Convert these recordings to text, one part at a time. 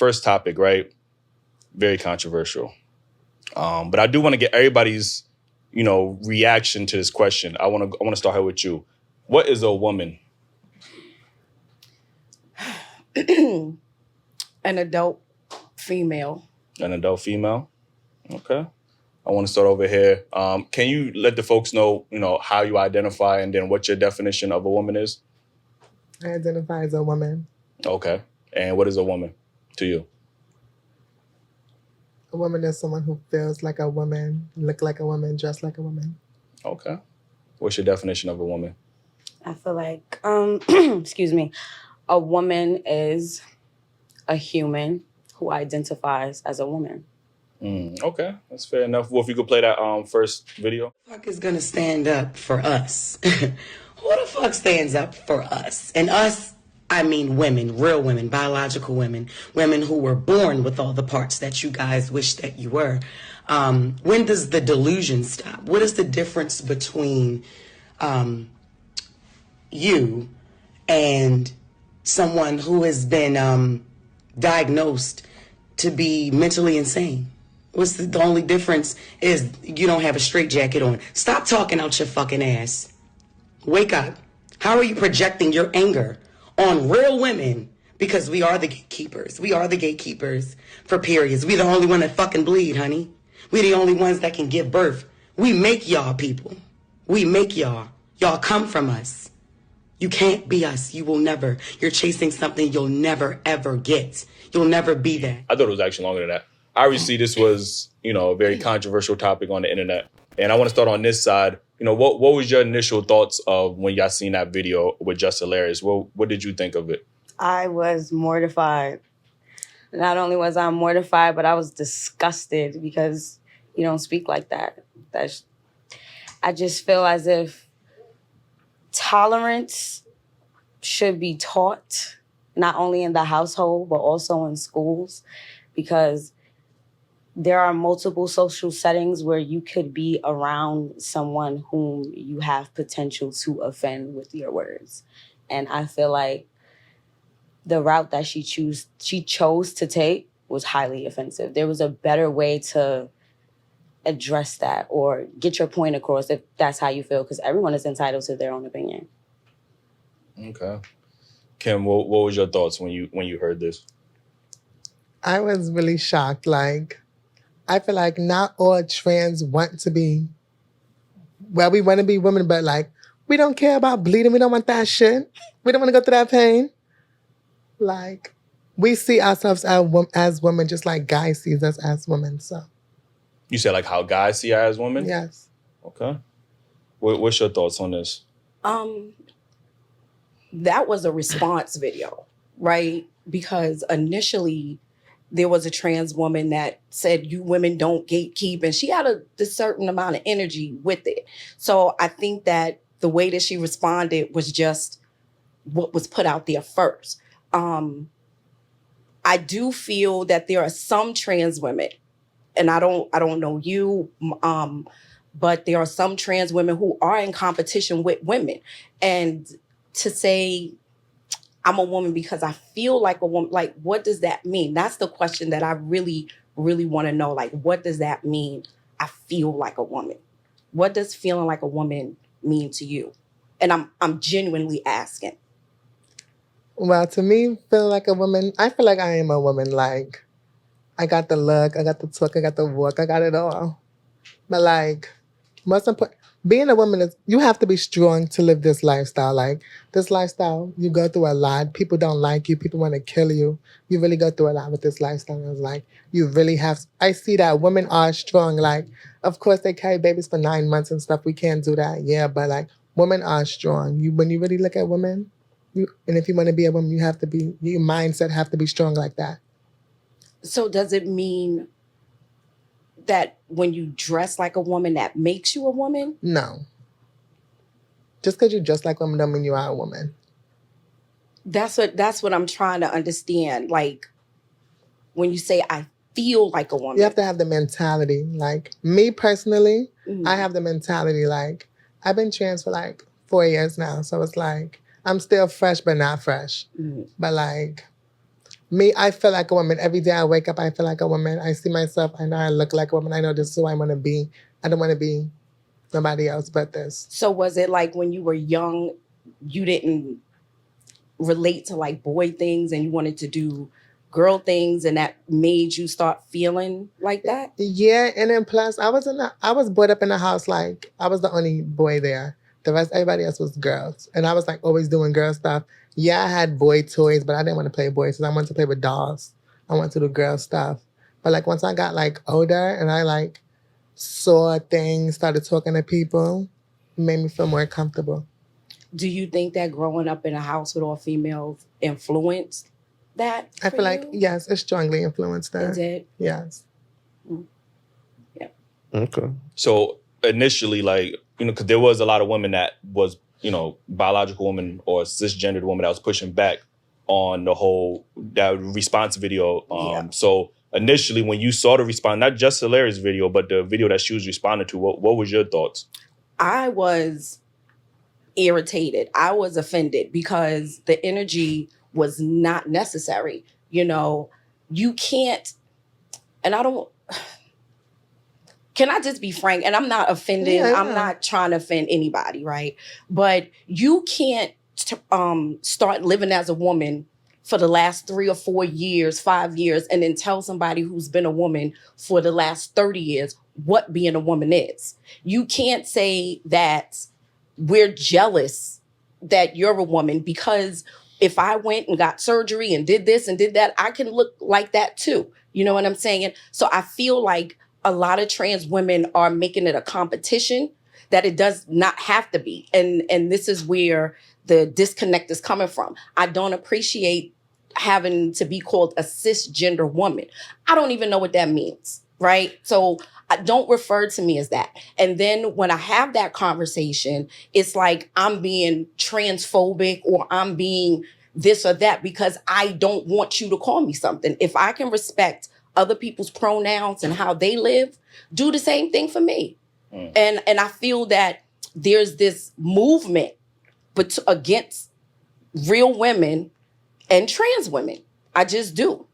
first topic, right? Very controversial. But I do want to get everybody's, reaction to this question. I want to start here with you. What is a woman? An adult female. An adult female? Okay. I want to start over here. Can you let the folks know, how you identify and then what your definition of a woman is? I identify as a woman. Okay. And what is a woman to you? A woman is someone who feels like a woman, look like a woman, dress like a woman. Okay. What's your definition of a woman? I feel like, excuse me, a woman is a human who identifies as a woman. Okay, that's fair enough. Well, if you could play that first video. Who the fuck is gonna stand up for us? Who the fuck stands up for us? And us, I mean women, real women, biological women, women who were born with all the parts that you guys wish that you were. When does the delusion stop? What is the difference between you and someone who has been diagnosed to be mentally insane? What's the only difference is you don't have a straitjacket on. Stop talking out your fucking ass. Wake up. How are you projecting your anger on real women? Because we are the gatekeepers. We are the gatekeepers for periods. We the only one that fucking bleed, honey. We the only ones that can give birth. We make y'all people. We make y'all. Y'all come from us. You can't be us. You will never. You're chasing something you'll never, ever get. You'll never be that. I thought it was actually longer than that. Obviously, this was, a very controversial topic on the internet. And I want to start on this side. What was your initial thoughts of when y'all seen that video with Just Hilarious? What did you think of it? I was mortified. Not only was I mortified, but I was disgusted because you don't speak like that. I just feel as if tolerance should be taught, not only in the household, but also in schools, because there are multiple social settings where you could be around someone whom you have potential to offend with your words. And I feel like the route that she chose to take was highly offensive. There was a better way to address that or get your point across if that's how you feel, because everyone is entitled to their own opinion. Okay. Kim, what was your thoughts when you heard this? I was really shocked. I feel like not all trans want to be, we want to be women, but we don't care about bleeding. We don't want that shit. We don't want to go through that pain. We see ourselves as women just like guys sees us as women, so. You said how guys see her as women? Yes. Okay. What's your thoughts on this? That was a response video, right? Because initially there was a trans woman that said, you women don't gatekeep. And she had a certain amount of energy with it. So I think that the way that she responded was just what was put out there first. I do feel that there are some trans women, and I don't know you, but there are some trans women who are in competition with women. And to say, I'm a woman because I feel like a woman, what does that mean? That's the question that I really, really want to know. What does that mean? I feel like a woman. What does feeling like a woman mean to you? And I'm genuinely asking. Well, to me, feeling like a woman, I feel like I am a woman. I got the look, I got the talk, I got the walk, I got it all. But most important, being a woman is, you have to be strong to live this lifestyle. This lifestyle, you go through a lot. People don't like you. People want to kill you. You really go through a lot with this lifestyle. It's you really have, I see that women are strong. Of course, they carry babies for 9 months and stuff. We can't do that. Yeah, but women are strong. When you really look at women, and if you want to be a woman, you have to be, your mindset have to be strong like that. So does it mean that when you dress like a woman, that makes you a woman? No. Just because you dress like a woman don't mean you are a woman. That's what I'm trying to understand. When you say I feel like a woman. You have to have the mentality. Me personally, I have the mentality I've been trans for 4 years now. So it's I'm still fresh but not fresh. But Me, I feel like a woman. Every day I wake up, I feel like a woman. I see myself. I know I look like a woman. I know this is who I want to be. I don't want to be nobody else but this. So was it like when you were young, you didn't relate to like boy things and you wanted to do girl things, and that made you start feeling like that? Yeah, and then plus I was brought up in a house like I was the only boy there. The rest, everybody else was girls, and I was like always doing girl stuff. Yeah, I had boy toys, but I didn't want to play boys. I wanted to play with dolls. I wanted to do girl stuff. But like once I got like older and I like saw things, started talking to people, it made me feel more comfortable. Do you think that growing up in a house with all females influenced that? I feel like yes, it strongly influenced that. It did. Yes. Yeah. Okay. So initially, like, because there was a lot of women that was, biological women or cisgendered women that was pushing back on the whole that response video. So initially, when you saw the response, not just Hilarious video, but the video that she was responding to, what was your thoughts? I was irritated. I was offended because the energy was not necessary. You can't, and I don't. Can I just be frank? And I'm not offending. Yeah. I'm not trying to offend anybody, right? But you can't start living as a woman for the last 3 or 4 years, 5 years, and then tell somebody who's been a woman for the last 30 years what being a woman is. You can't say that we're jealous that you're a woman because if I went and got surgery and did this and did that, I can look like that too. You know what I'm saying? So I feel like a lot of trans women are making it a competition that it does not have to be. And this is where the disconnect is coming from. I don't appreciate having to be called a cisgender woman. I don't even know what that means, right? So I don't refer to me as that. And then when I have that conversation, it's like I'm being transphobic or I'm being this or that because I don't want you to call me something. If I can respect other people's pronouns and how they live, do the same thing for me. And I feel that there's this movement against real women and trans women. I just do.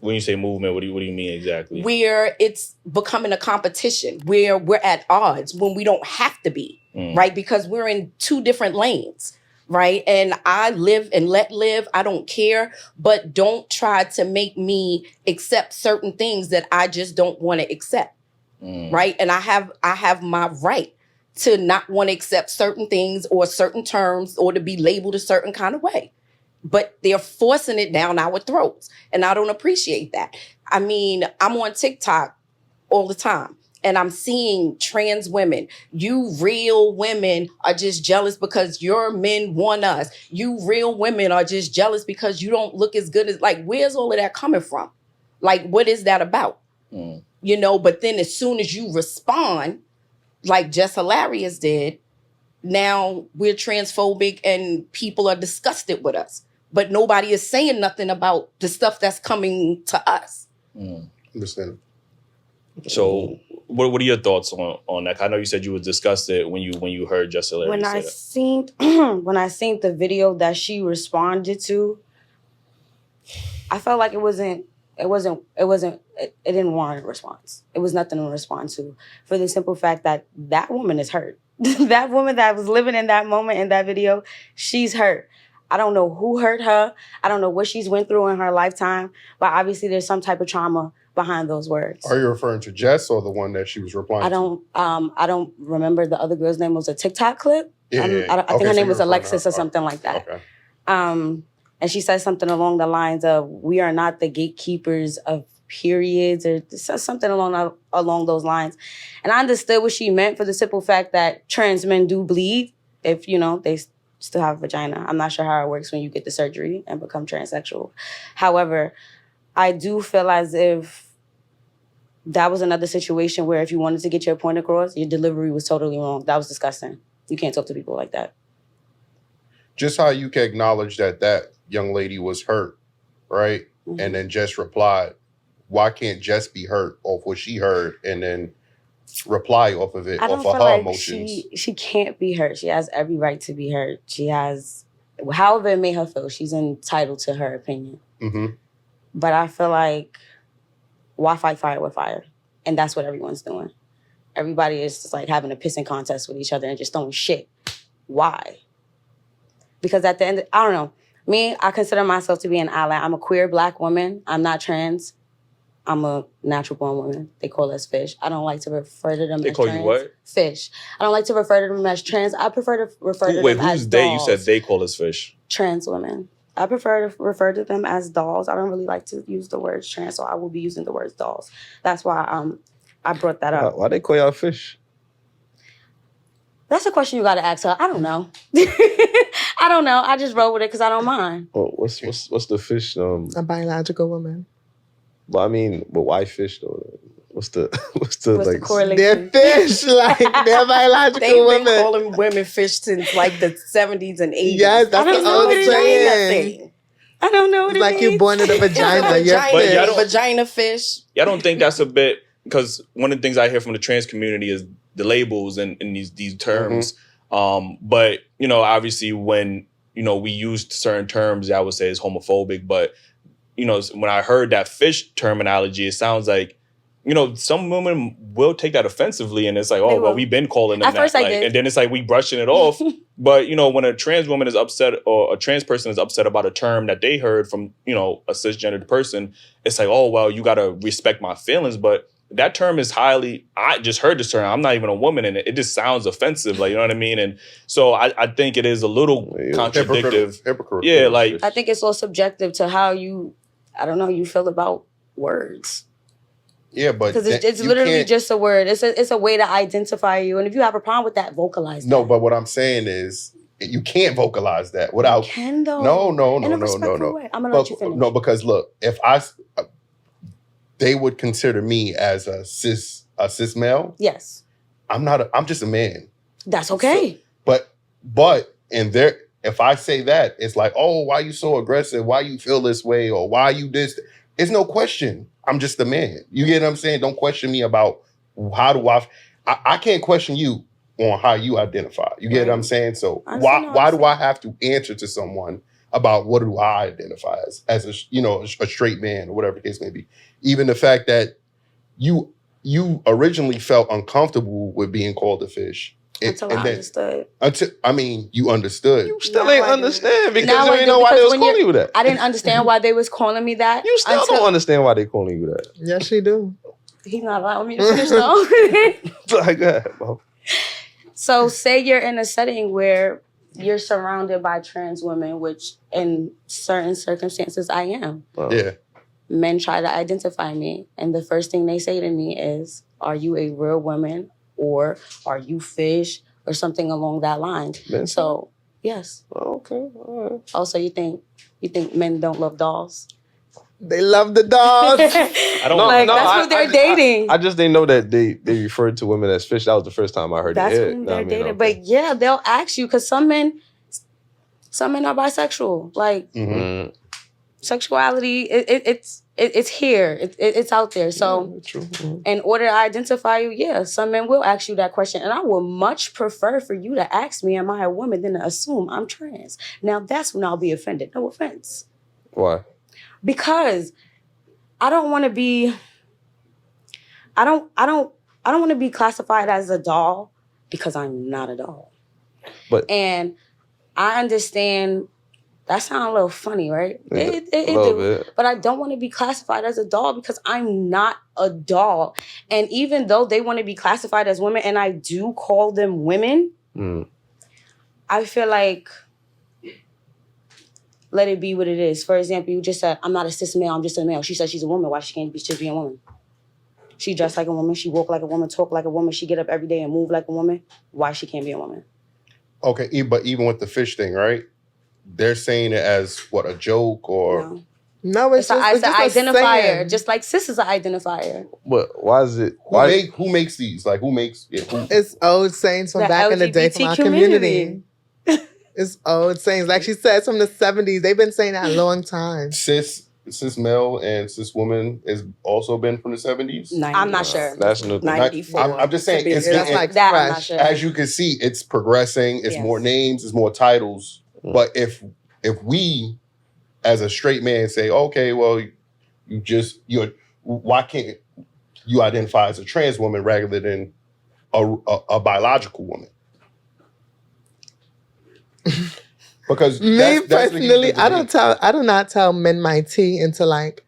When you say movement, what do you mean exactly? Where it's becoming a competition, where we're at odds when we don't have to be, right? Because we're in 2 different lanes. Right. And I live and let live. I don't care. But don't try to make me accept certain things that I just don't want to accept. Right. And I have my right to not want to accept certain things or certain terms or to be labeled a certain kind of way. But they're forcing it down our throats. And I don't appreciate that. I mean, I'm on TikTok all the time. And I'm seeing trans women. You real women are just jealous because your men want us. You real women are just jealous because you don't look as good as, like, where's all of that coming from? Like, what is that about? But then as soon as you respond, like Just Hilarious did, now we're transphobic and people are disgusted with us. But nobody is saying nothing about the stuff that's coming to us. Understand. So what are your thoughts on that? I know you said you were disgusted when you heard Just Hilarious When I say that. seen when I seen the video that she responded to, I felt like it didn't warrant a response. It was nothing to respond to for the simple fact that woman is hurt. That woman that was living in that moment in that video, she's hurt. I don't know who hurt her. I don't know what she's went through in her lifetime, but obviously there's some type of trauma behind those words. Are you referring to Jess or the one that she was replying to? I don't remember the other girl's name. It was a TikTok clip. Yeah. I think her name was Alexis or something like that. Okay. And she said something along the lines of, "We are not the gatekeepers of periods," or something along those lines. And I understood what she meant for the simple fact that trans men do bleed if, they still have a vagina. I'm not sure how it works when you get the surgery and become transsexual. However, I do feel as if that was another situation where if you wanted to get your point across, your delivery was totally wrong. That was disgusting. You can't talk to people like that. Just how you can acknowledge that young lady was hurt, right? Mm-hmm. And then Jess replied, why can't Jess be hurt off what she heard and then reply off of it, off of her emotions? She can't be hurt. She has every right to be hurt. She has however it made her feel, she's entitled to her opinion. Mm-hmm. But I feel like, why fight fire with fire? And that's what everyone's doing. Everybody is just like having a pissing contest with each other and just throwing shit. Why? Because at the end, I don't know. Me, I consider myself to be an ally. I'm a queer Black woman. I'm not trans. I'm a natural born woman. They call us fish. I don't like to refer to them as trans. They call you what? Fish. I don't like to refer to them as trans. I prefer to refer to them Wait, as who's they? dolls. You said they call us fish. Trans women. I prefer to refer to them as dolls. I don't really like to use the words trans, so I will be using the words dolls. That's why I brought that up. Why they call y'all fish? That's a question you got to ask her. I don't know. I don't know. I just roll with it because I don't mind. Oh, what's the fish? A biological woman. But I mean, but why fish though? What's the What's the correlation? They're fish, like they're biological They've been women. calling women fish since like the 70s and 80s. Yes, that's I don't the know old what it saying. means. I don't know what It's it like means. you're born in a vagina. You're Vagina, But y'all fish. don't- vagina fish. Yeah, I don't think that's a bit, because one of the things I hear from the trans community is the labels and these terms. But, you know, obviously when, you know, we used certain terms, I would say is homophobic. But, you know, when I heard that fish terminology, it sounds like, you know, some women will take that offensively, and it's like, oh, They well, will. we've been calling them At that. first I Like, did. and then it's like we brushing it off. But, you know, when a trans woman is upset or a trans person is upset about a term that they heard from, you know, a cisgendered person, it's like, oh, well, you got to respect my feelings. But that term is I just heard this term. I'm not even a woman, and it just sounds offensive. Like, you know what I mean? And so I think it is a little contradictive. Hypocritical. Yeah, like, I think it's all subjective to how you feel about words. Yeah, but Because it's you literally can't- just a word. It's a way to identify you. And if you have a problem with that, vocalize that. No, but what I'm saying is you can't vocalize that without. You can though. No. In a respectful way. I'm gonna let you finish. No, because look, if they would consider me as a cis male. Yes. I'm just a man. That's okay. But if I say that, it's like, oh, why you so aggressive? Why you feel this way? Or why you this? It's no question. I'm just a man. You get what I'm saying? Don't question me about how do I can't question you on how you identify. You get what I'm saying? So why do I have to answer to someone about what do I identify as a straight man or whatever the case may be? Even the fact that you originally felt uncomfortable with being called a fish. Until I understood. You understood. You still Now ain't I do. understand because Now you I ain't do, know why they because was when calling you that. I didn't understand why they was calling me that. You still don't understand why they calling you that. Yes, she do. He's not allowing me to finish though. Like that. Well, So say you're in a setting where you're surrounded by trans women, which in certain circumstances I am. Yeah. Men try to identify me, and the first thing they say to me is, "Are you a real woman, or are you fish, or something along that line?" Men say So yes. okay. All right. Also, you think men don't love dolls? They love the dogs. I don't that's who they're dating. I just didn't know that they referred to women as fish. That was the first time I heard That's it. who they're dating. But yeah, they'll ask you because some men are bisexual. Like Mm-hmm. sexuality, it's here. It's out there. So True. Mm-hmm. in order to identify you, yeah, some men will ask you that question. And I would much prefer for you to ask me, am I a woman, than to assume I'm trans. Now that's when I'll be offended. No offense. Why? Because I don't want to be want to be classified as a doll because I'm not a doll. And I understand that sounds a little funny, right? It do. But I don't want to be classified as a doll because I'm not a doll. And even though they want to be classified as women, and I do call them women, I feel like let it be what it is. For example, you just said, I'm not a cis male, I'm just a male. She said she's a woman. Why she can't just be a woman? She dressed like a woman. She walk like a woman, talk like a woman. She get up every day and move like a woman. Why she can't be a woman? Okay, but even with the fish thing, right? They're saying it as what, a joke or No, it's an just identifier. saying. Just like cis is an identifier. But why is it? Who makes these? Like who makes? Yeah, It's old sayings from The back in the day from LGBT our community. It's old sayings. Like she said, it's from the 70s. They've been saying that a long time. cis male and cis woman has also been from the 70s. I'm not sure. That's new. 94. I'm just saying, it's That's like that I'm fresh. not sure. as you can see, it's progressing. It's Yes. more names. It's more titles. But if we, as a straight man, say, okay, well, why can't you identify as a trans woman rather than a biological woman? Because Me that's the personally, huge debate. I do not tell men my tea until like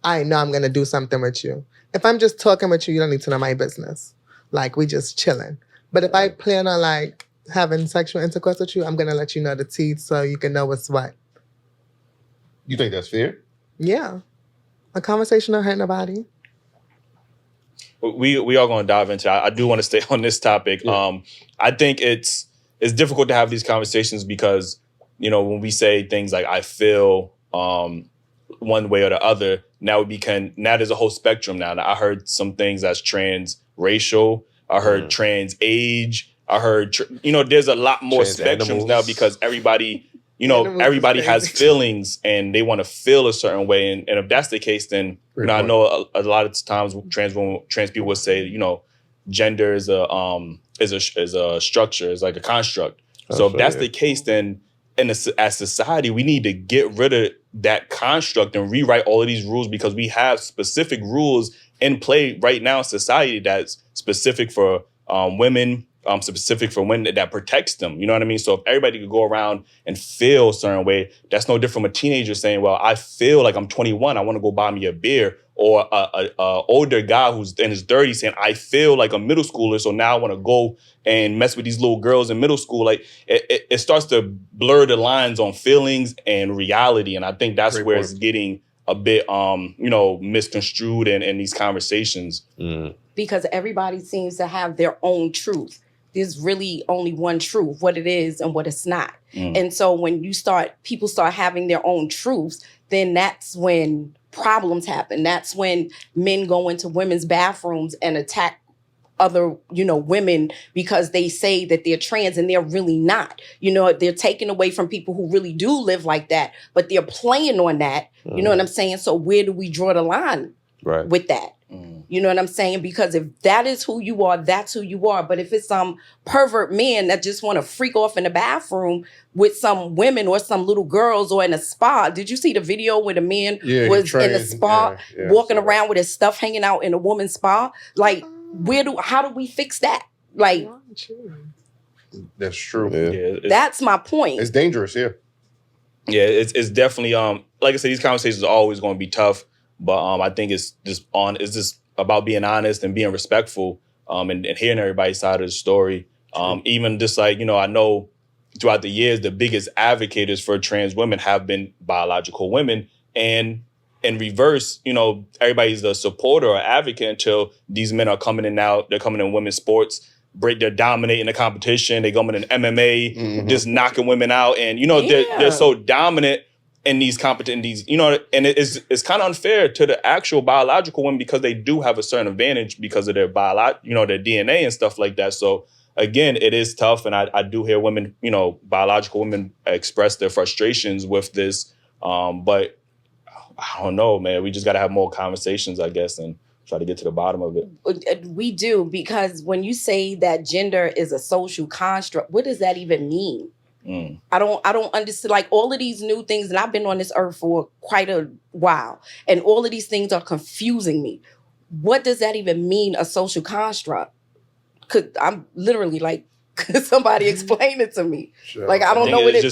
I know I'm gonna do something with you. If I'm just talking with you, you don't need to know my business. Like we just chilling. But if I plan on like having sexual intercourse with you, I'm gonna let you know the tea so you can know what's what. You think that's fair? Yeah. A conversation don't hurt nobody. We are going to dive into. I do want to stay on this topic. Yeah. I think it's difficult to have these conversations because when we say things like I feel one way or the other, now there's a whole spectrum now. I heard some things as trans racial. I heard trans age. I heard there's a lot more Trans spectrums animals. now because everybody. Animals Everybody is has crazy. feelings and they want to feel a certain way. And if that's the case, then Great I point. know a lot of times trans people will say, gender is a structure, is like a construct. So if that's the case, then as society, we need to get rid of that construct and rewrite all of these rules because we have specific rules in play right now in society that's specific for women, specific for women that protects them. You know what I mean? So if everybody could go around and feel a certain way, that's no different from a teenager saying, well, I feel like I'm 21. I want to go buy me a beer. Or a older guy who's in his 30s saying, I feel like a middle schooler. So now I want to go and mess with these little girls in middle school. Like it starts to blur the lines on feelings and reality. And I think that's Great where point. it's getting a bit, misconstrued in these conversations. Because everybody seems to have their own truth. There's really only one truth, what it is and what it's not. And so when people start having their own truths, then that's when problems happen. That's when men go into women's bathrooms and attack other, women because they say that they're trans and they're really not. They're taken away from people who really do live like that, but they're playing on that. You know what I'm saying? So where do we draw the line with that? You know what I'm saying? Because if that is who you are, that's who you are. But if it's some pervert men that just want to freak off in the bathroom with some women or some little girls or in a spa. Did you see the video where the man was in a spa walking around with his stuff hanging out in a woman's spa? Like, how do we fix that? Like, That's true. Yeah, that's my point. It's dangerous, yeah. Yeah, it's definitely like I said, these conversations are always going to be tough, but I think it's just about being honest and being respectful, and hearing everybody's side of the story. Even just like I know throughout the years, the biggest advocates for trans women have been biological women, and in reverse, everybody's a supporter or advocate until these men are coming in now. They're coming in women's sports. They're dominating the competition. They go in MMA, just knocking women out, and they're so dominant in these competitions. And it's kind of unfair to the actual biological women because they do have a certain advantage because of their their DNA and stuff like that. So again, it is tough, and I do hear women, biological women express their frustrations with this, but I don't know, man. We just got to have more conversations, I guess, and try to get to the bottom of it. We do, because when you say that gender is a social construct, what does that even mean? I don't understand. Like all of these new things, and I've been on this earth for quite a while, and all of these things are confusing me. What does that even mean, a social construct? Could I'm literally like, could somebody explain it to me? Sure. Like I don't know what it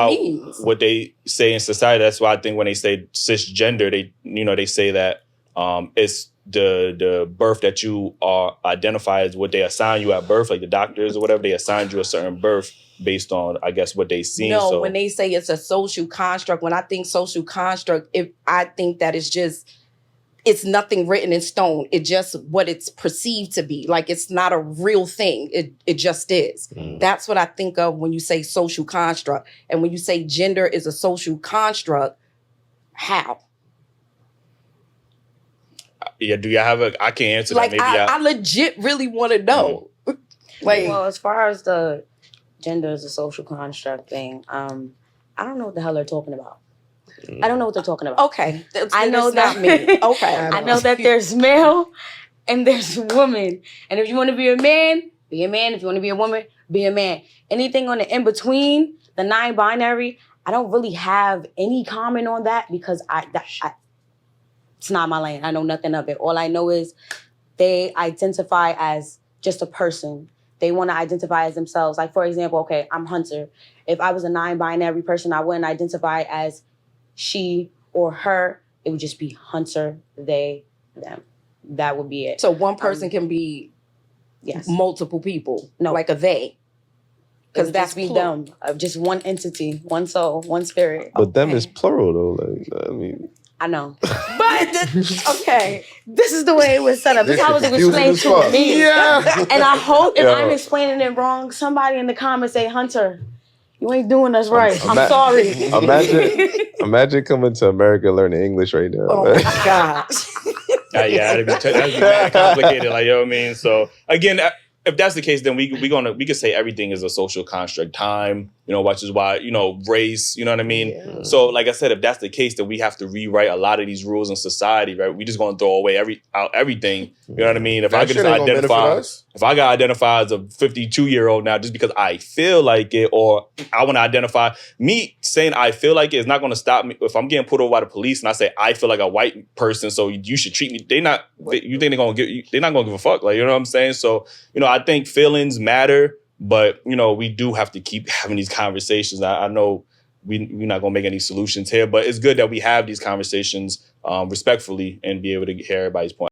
means. What they say in society. That's why I think when they say cisgender, they say that it's the birth that you are identified as what they assign you at birth, like the doctors or whatever, they assigned you a certain birth based on, I guess, what they see. No, when they say it's a social construct, when I think social construct, I think that it's nothing written in stone. It's just what it's perceived to be. Like it's not a real thing. It just is. That's what I think of when you say social construct. And when you say gender is a social construct, how? Yeah, do you have I can't answer like, that. Maybe I legit really want to know. Well, as far as the gender as a social construct thing, I don't know what the hell they're talking about. I don't know what they're talking about. Okay. I know it's not me. Okay. I know that there's male and there's woman. And if you want to be a man, be a man. If you want to be a woman, be a man. Anything on the in-between, The non-binary, I don't really have any comment on that because it's not my lane. I know nothing of it. All I know is they identify as just a person. They want to identify as themselves. Like, for example, okay, I'm Hunter. If I was a non-binary person, I wouldn't identify as she or her. It would just be Hunter, they, them. That would be it. So one person can be multiple people. No, like a they. Because that's be them. Just one entity, one soul, one spirit. But them is plural though. Like, I mean, I know. But okay, this is the way it was set up. This is how it was explained to me. Yeah. And I hope if I'm explaining it wrong, somebody in the comments say, Hunter, you ain't doing us right. I'm sorry. Imagine coming to America learning English right now. Oh my gosh. That'd be complicated. Like, you know what I mean? So again, if that's the case, then we could say everything is a social construct. Time, which is why, race, you know what I mean? Yeah. So like I said, if that's the case, then we have to rewrite a lot of these rules in society, right? We just gonna throw away everything. You know what I mean? If I could just identify as a 52-year-old now just because I feel like it, or I want to identify, me saying I feel like it is not gonna stop me. If I'm getting pulled over by the police and I say I feel like a white person, so you should treat me, you think they're not gonna give a fuck, like, you know what I'm saying? So, I think feelings matter, but, we do have to keep having these conversations. I know we're not going to make any solutions here, but it's good that we have these conversations respectfully and be able to hear everybody's point.